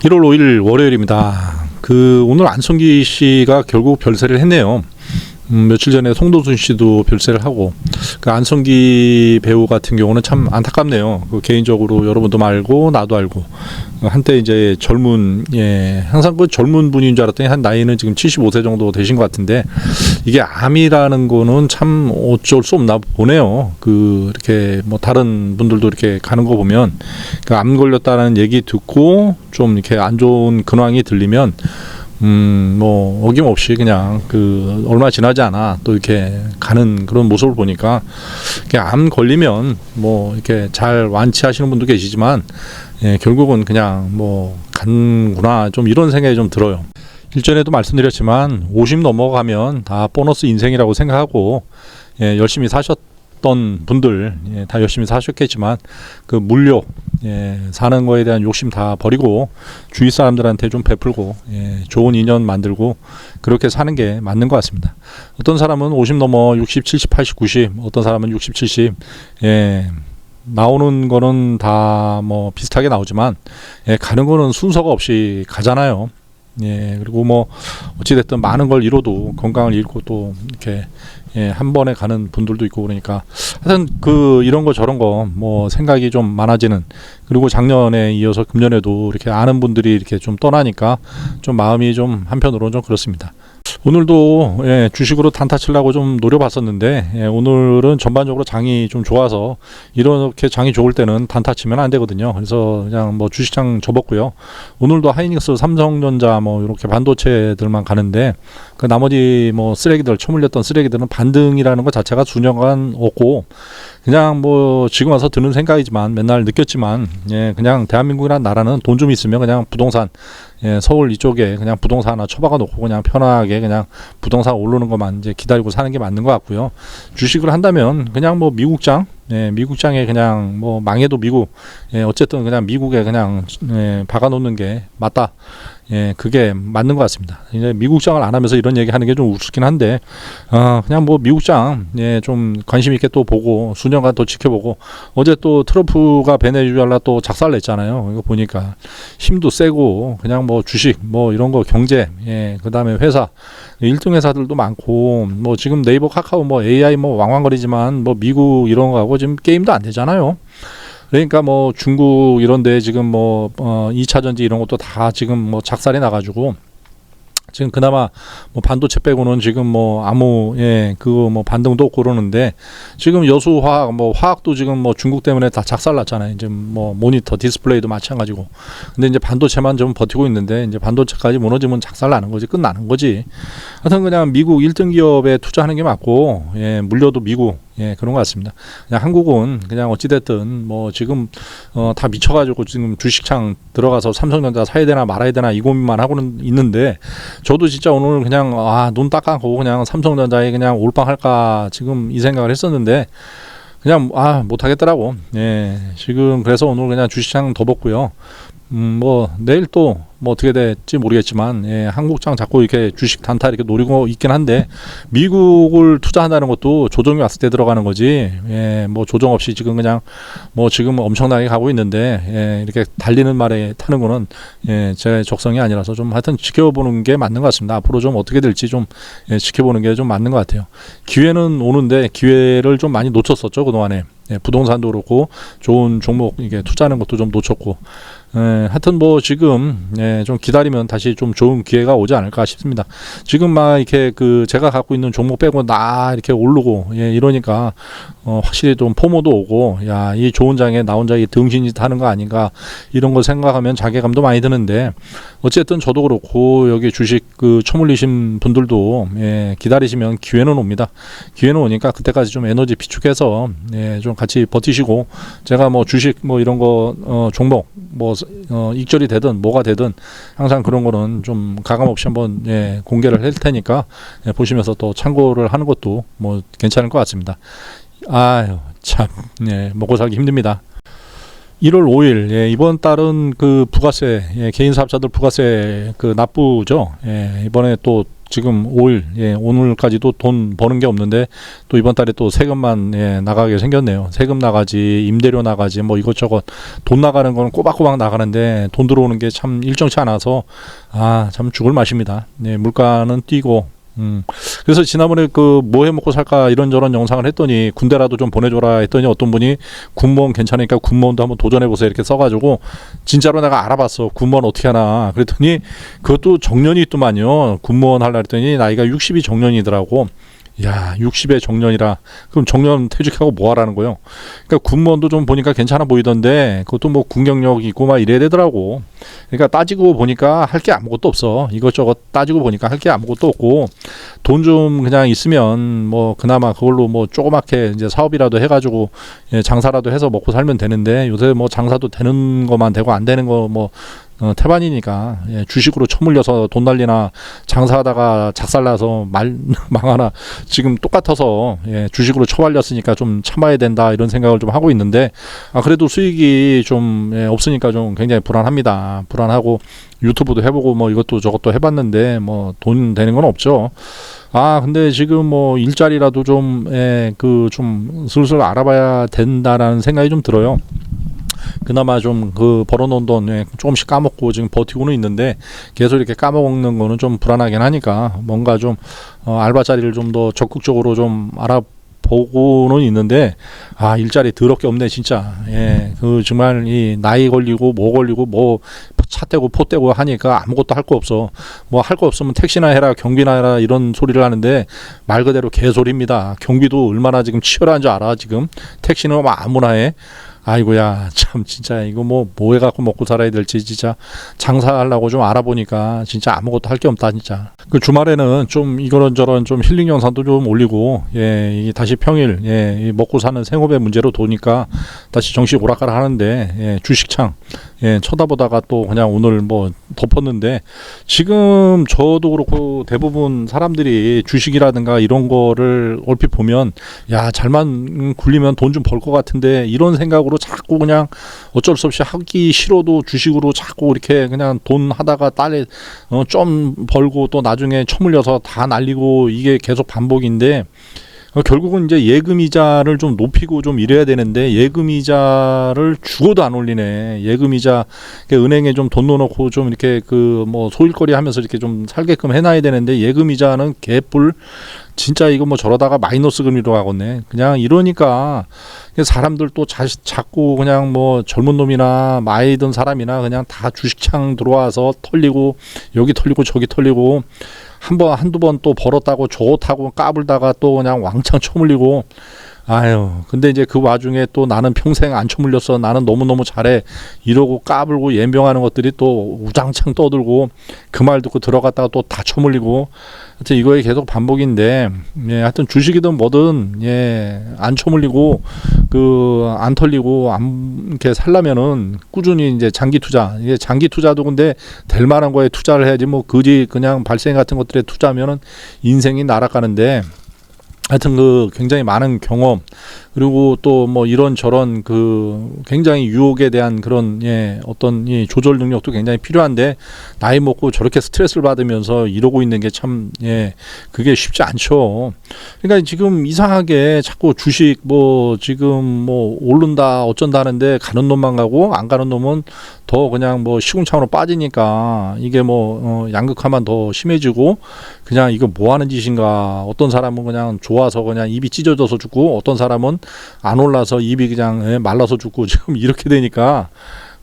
1월 5일 월요일입니다. 오늘 안성기 씨가 결국 별세를 했네요. 며칠 전에 송도순 씨도 별세를 하고, 안성기 배우 같은 경우는 참 안타깝네요. 개인적으로 여러분도 알고 나도 알고, 한때 이제 항상 젊은 분인 줄 알았더니 한 나이는 지금 75세 정도 되신 것 같은데, 이게 암이라는 거는 참 어쩔 수 없나 보네요. 이렇게 다른 분들도 이렇게 가는 거 보면, 암 걸렸다는 얘기 듣고 좀 이렇게 안 좋은 근황이 들리면 어김없이 그냥 얼마 지나지 않아 또 이렇게 가는 그런 모습을 보니까, 암 걸리면 이렇게 잘 완치하시는 분도 계시지만, 결국은 그냥 간구나, 좀 이런 생각이 좀 들어요. 일전에도 말씀드렸지만 50 넘어가면 다 보너스 인생이라고 생각하고, 열심히 사셨던 분들 다 열심히 사셨겠지만, 물욕, 사는 거에 대한 욕심 다 버리고 주위 사람들한테 좀 베풀고, 좋은 인연 만들고 그렇게 사는 게 맞는 것 같습니다. 어떤 사람은 50 넘어 60, 70, 80, 90, 어떤 사람은 60, 70, 나오는 거는 다 비슷하게 나오지만, 가는 거는 순서가 없이 가잖아요. 그리고 어찌됐든 많은 걸 잃어도 건강을 잃고 또 이렇게 한 번에 가는 분들도 있고, 그러니까 하여튼 이런 거 저런 거 생각이 좀 많아지는, 그리고 작년에 이어서 금년에도 이렇게 아는 분들이 이렇게 좀 떠나니까 좀 마음이 좀 한편으로는 좀 그렇습니다. 오늘도 주식으로 단타 치려고 좀 노려봤었는데, 오늘은 전반적으로 장이 좀 좋아서, 이렇게 장이 좋을 때는 단타 치면 안 되거든요. 그래서 그냥 주식장 접었고요. 오늘도 하이닉스, 삼성전자 이렇게 반도체들만 가는데, 나머지 쓰레기들, 처물렸던 쓰레기들은 반등이라는 것 자체가 수년간 없고, 그냥 지금 와서 드는 생각이지만, 맨날 느꼈지만, 그냥 대한민국이라는 나라는 돈 좀 있으면 그냥 부동산, 서울 이쪽에 그냥 부동산 하나 처박아 놓고 그냥 편하게 그냥 부동산 오르는 것만 이제 기다리고 사는 게 맞는 것 같고요. 주식을 한다면 그냥 미국장, 미국장에 그냥 망해도 미국, 어쨌든 그냥 미국에 그냥 박아 놓는 게 맞다. 그게 맞는 것 같습니다. 이제 미국장을 안 하면서 이런 얘기 하는 게 좀 우습긴 한데, 그냥 미국장, 좀 관심 있게 또 보고, 수년간 또 지켜보고, 어제 또 트럼프가 베네수엘라 또 작살냈잖아요. 이거 보니까 힘도 세고, 그냥 주식, 이런 거 경제, 그 다음에 회사, 1등 회사들도 많고, 지금 네이버, 카카오, AI 왕왕거리지만, 미국 이런 거하고 지금 게임도 안 되잖아요. 그러니까 중국 이런데 지금 2차 전지 이런 것도 다 지금 작살이 나가지고, 지금 그나마 반도체 빼고는 지금 아무 그거 반등도 없고 그러는데, 지금 여수화학 화학도 지금 중국 때문에 다 작살났잖아요. 이제 모니터 디스플레이도 마찬가지고. 근데 이제 반도체만 좀 버티고 있는데, 이제 반도체까지 무너지면 작살나는 거지, 끝나는 거지. 하여튼 그냥 미국 1등 기업에 투자하는 게 맞고, 물려도 미국, 그런 것 같습니다. 그냥 한국은 그냥 어찌됐든 지금 다 미쳐가지고 지금 주식창 들어가서 삼성전자 사야 되나 말아야 되나 이 고민만 하고는 있는데, 저도 진짜 오늘 그냥 눈 딱 감고 그냥 삼성전자에 그냥 올빵할까 지금 이 생각을 했었는데, 그냥 못하겠더라고. 지금 그래서 오늘 그냥 주식창 더 벗고요. 내일 또 어떻게 될지 모르겠지만, 한국장 자꾸 이렇게 주식 단타 이렇게 노리고 있긴 한데, 미국을 투자한다는 것도 조정이 왔을 때 들어가는 거지, 조정 없이 지금 그냥 지금 엄청나게 가고 있는데, 이렇게 달리는 말에 타는 거는 제 적성이 아니라서 좀 하여튼 지켜보는 게 맞는 것 같습니다. 앞으로 좀 어떻게 될지 좀 지켜보는 게 좀 맞는 것 같아요. 기회는 오는데 기회를 좀 많이 놓쳤었죠, 그동안에. 부동산도 그렇고 좋은 종목 이게 투자하는 것도 좀 놓쳤고, 하여튼 지금 좀 기다리면 다시 좀 좋은 기회가 오지 않을까 싶습니다. 지금 막 이렇게 제가 갖고 있는 종목 빼고 이렇게 오르고 이러니까 확실히 좀 포모도 오고, 이 좋은 장에 나 혼자 등신짓 하는 거 아닌가 이런 거 생각하면 자괴감도 많이 드는데, 어쨌든 저도 그렇고 여기 주식 처물리신 분들도 기다리시면 기회는 옵니다. 기회는 오니까 그때까지 좀 에너지 비축해서 좀 같이 버티시고, 제가 주식 이런 거 종목 익절이 되든 뭐가 되든 항상 그런 거는 좀 가감없이 한번 공개를 할 테니까 보시면서 또 참고를 하는 것도 괜찮을 것 같습니다. 아유 참, 먹고 살기 힘듭니다. 1월 5일, 이번 달은 부가세, 개인 사업자들 부가세 납부죠. 이번에 또 지금 5일, 오늘까지도 돈 버는 게 없는데 또 이번 달에 또 세금만 나가게 생겼네요. 세금 나가지, 임대료 나가지, 뭐 이것저것 돈 나가는 거는 꼬박꼬박 나가는데 돈 들어오는 게 참 일정치 않아서 참 죽을 맛입니다. 물가는 뛰고. 그래서 지난번에 그 뭐 해 먹고 살까 이런저런 영상을 했더니 군대라도 좀 보내줘라 했더니 어떤 분이 군무원 괜찮으니까 군무원도 한번 도전해보세요 이렇게 써가지고 진짜로 내가 알아봤어. 군무원 어떻게 하나 그랬더니 그것도 정년이 있더만요. 군무원 하려 했더니 나이가 60이 정년이더라고. 야, 60에 정년이라 그럼 정년 퇴직하고 뭐 하라는 거예요? 그러니까 군무원도 좀 보니까 괜찮아 보이던데 그것도 뭐 군경력 있고 막 이래야 되더라고. 그러니까 따지고 보니까 할 게 아무것도 없어. 이것저것 따지고 보니까 할 게 아무것도 없고 돈 좀 그냥 있으면 뭐 그나마 그걸로 뭐 조그맣게 이제 사업이라도 해가지고 장사라도 해서 먹고 살면 되는데 요새 뭐 장사도 되는 것만 되고 안 되는 거 뭐 태반이니까 주식으로 처물려서 돈 날리나 장사하다가 작살나서 망하나 지금 똑같아서 주식으로 처발렸으니까 좀 참아야 된다 이런 생각을 좀 하고 있는데 그래도 수익이 좀 없으니까 좀 굉장히 불안합니다. 불안하고 유튜브도 해보고 뭐 이것도 저것도 해봤는데 뭐 돈 되는 건 없죠. 근데 지금 뭐 일자리라도 좀 좀 슬슬 알아봐야 된다라는 생각이 좀 들어요. 그나마 좀 그 벌어놓은 돈 조금씩 까먹고 지금 버티고는 있는데 계속 이렇게 까먹는 거는 좀 불안하긴 하니까 뭔가 좀 알바 자리를 좀 더 적극적으로 좀 알아보고는 있는데 일자리 더럽게 없네 진짜. 그 정말 이 나이 걸리고 뭐 걸리고 뭐 차 떼고 포 떼고 하니까 아무것도 할 거 없어. 뭐 할 거 없으면 택시나 해라 경비나 해라 이런 소리를 하는데 말 그대로 개소리입니다. 경비도 얼마나 지금 치열한 줄 알아. 지금 택시는 뭐 아무나 해. 아이고야 참 진짜 이거 뭐 해갖고 먹고 살아야 될지 진짜 장사하려고 좀 알아보니까 진짜 아무것도 할 게 없다 진짜. 그 주말에는 좀 이런저런 좀 힐링 영상도 좀 올리고 이게 다시 평일 이 먹고 사는 생업의 문제로 도니까 다시 정신 오락가락 하는데 주식창 쳐다보다가 또 그냥 오늘 뭐 덮었는데 지금 저도 그렇고 대부분 사람들이 주식이라든가 이런 거를 얼핏 보면 야 잘만 굴리면 돈 좀 벌 것 같은데 이런 생각으로 자꾸 그냥 어쩔 수 없이 하기 싫어도 주식으로 자꾸 이렇게 그냥 돈 하다가 딸에 좀 벌고 또 나중에 처물려서 다 날리고 이게 계속 반복인데 결국은 이제 예금이자를 좀 높이고 좀 이래야 되는데 예금이자를 죽어도 안 올리네. 예금이자 은행에 좀 돈 넣어놓고 좀 이렇게 그 뭐 소일거리 하면서 이렇게 좀 살게끔 해놔야 되는데 예금이자는 개뿔 진짜 이거 뭐 저러다가 마이너스 금리로 가겠네. 그냥 이러니까 사람들 또 자꾸 그냥 뭐 젊은 놈이나 마이든 사람이나 그냥 다 주식창 들어와서 털리고 여기 털리고 저기 털리고 한두 번 또 벌었다고 좋다고 까불다가 또 그냥 왕창 쳐물리고 근데 이제 그 와중에 또 나는 평생 안 쳐물렸어 나는 너무너무 잘해 이러고 까불고 연병하는 것들이 또 우장창 떠들고 그 말 듣고 들어갔다가 또 다 쳐물리고 하여튼 이거에 계속 반복인데 하여튼 주식이든 뭐든 안 쳐물리고 안 털리고 안 이렇게 살려면은 꾸준히 이제 장기 투자 이게 장기 투자도 근데 될 만한 거에 투자를 해야지 뭐 그지 그냥 발생 같은 것들에 투자하면은 인생이 날아가는데 하여튼 그 굉장히 많은 경험 그리고 또 뭐 이런저런 그 굉장히 유혹에 대한 그런 어떤 이 조절 능력도 굉장히 필요한데 나이 먹고 저렇게 스트레스를 받으면서 이러고 있는 게 참 그게 쉽지 않죠. 그러니까 지금 이상하게 자꾸 주식 뭐 지금 뭐 오른다 어쩐다 하는데 가는 놈만 가고 안 가는 놈은 더 그냥 뭐 시궁창으로 빠지니까 이게 뭐 양극화만 더 심해지고 그냥 이거 뭐 하는 짓인가. 어떤 사람은 그냥 좋아서 그냥 입이 찢어져서 죽고 어떤 사람은 안 올라서 입이 그냥 말라서 죽고 지금 이렇게 되니까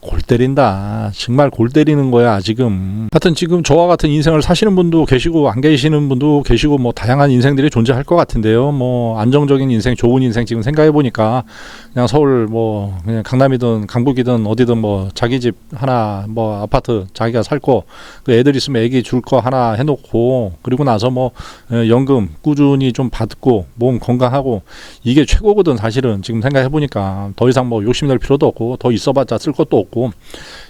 골 때린다. 정말 골 때리는 거야 지금. 하여튼 지금 저와 같은 인생을 사시는 분도 계시고 안 계시는 분도 계시고 뭐 다양한 인생들이 존재할 것 같은데요. 뭐 안정적인 인생 좋은 인생 지금 생각해 보니까 그냥 서울 뭐 그냥 강남이든 강북이든 어디든 뭐 자기 집 하나 뭐 아파트 자기가 살 거 그 애들 있으면 애기 줄 거 하나 해놓고 그리고 나서 뭐 연금 꾸준히 좀 받고 몸 건강하고 이게 최고거든 사실은. 지금 생각해 보니까 더 이상 뭐 욕심낼 필요도 없고 더 있어봤자 쓸 것도 없고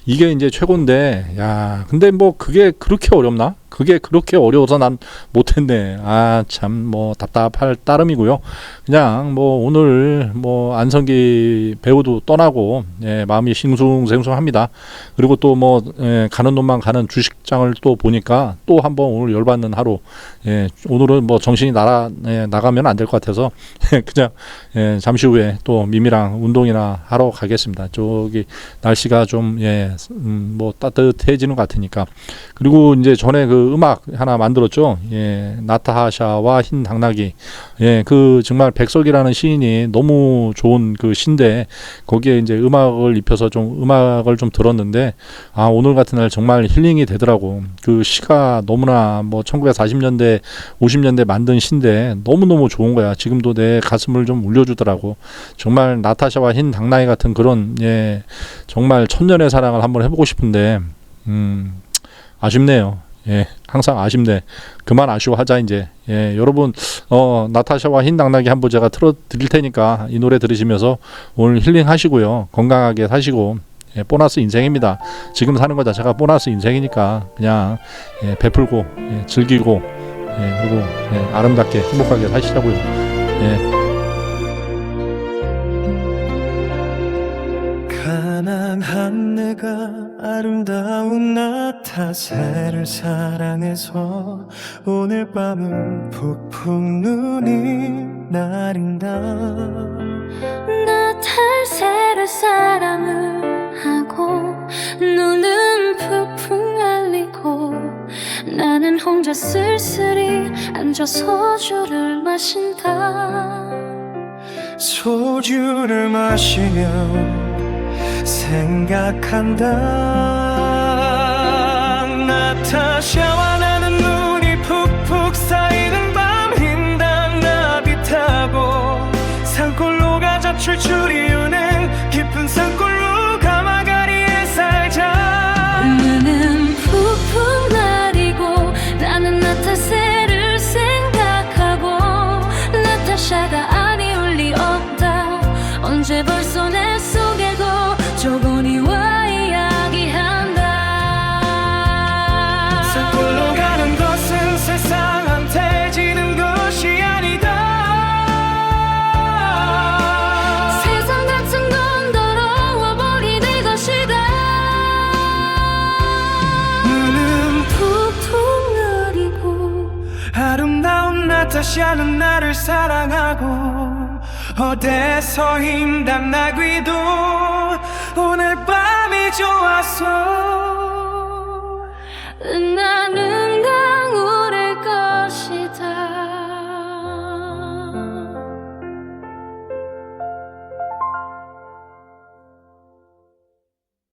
이게 이제 최고인데 야 근데 뭐 그게 그렇게 어렵나? 그게 그렇게 어려워서 난 못했네. 아, 참, 뭐, 답답할 따름이고요. 그냥, 뭐, 오늘, 뭐, 안성기 배우도 떠나고, 예, 마음이 싱숭생숭합니다. 그리고 또 뭐, 예, 가는 놈만 가는 주식장을 또 보니까 또 한번 오늘 열받는 하루. 예, 오늘은 뭐, 정신이 나가면 안 될 것 같아서, 그냥, 예, 잠시 후에 또 미미랑 운동이나 하러 가겠습니다. 저기, 날씨가 좀, 예, 뭐, 따뜻해지는 것 같으니까. 그리고 이제 전에 그 음악 하나 만들었죠. 예, 나타샤와 흰 당나귀. 예, 그 정말 백석이라는 시인이 너무 좋은 그 시인데 거기에 이제 음악을 입혀서 좀 음악을 좀 들었는데 아, 오늘 같은 날 정말 힐링이 되더라고. 그 시가 너무나 뭐 1940년대, 50년대 만든 시인데 너무너무 좋은 거야. 지금도 내 가슴을 좀 울려주더라고. 정말 나타샤와 흰 당나귀 같은 그런 예, 정말 천년의 사랑을 한번 해보고 싶은데 아쉽네요. 예, 항상 아쉽네. 그만 아쉬워하자 이제. 예, 여러분 나타샤와 흰 당나귀 한번 제가 틀어 드릴 테니까 이 노래 들으시면서 오늘 힐링 하시고요. 건강하게 사시고 예, 보너스 인생입니다. 지금 사는 거 자체가 보너스 인생이니까 그냥 예, 베풀고 예, 즐기고 예, 그리고 예, 아름답게 행복하게 사시자고요. 예. 가난한 내가 아름다운 나타새를 사랑해서 오늘 밤은 폭풍 눈이 내린다. 나타새를 사랑을 하고 눈은 폭풍 알리고 나는 혼자 쓸쓸히 앉아 소주를 마신다. 소주를 마시며 생각한다. 나타샤와 나는 눈이 푹푹 쌓이는 밤 흰 당나귀 타고 산골로 가자. 출출이 우는 깊은 산골로 가마가리에 살자. 눈은 푹푹 내리고 나는 나타새를 생각하고 나타샤가 아니올 리 없다. 언제 벌써 내 속에도 조건이와 이야기한다. 산골로 가는 것은 세상한테 지는 것이 아니다. 세상 같은 건 더러워버린 내 것이다. 눈은 푹푹 내리고 아름다운 나타샤는 나를 사랑하고 어디서 흰 당나귀도 오늘 밤이 좋았어. 나는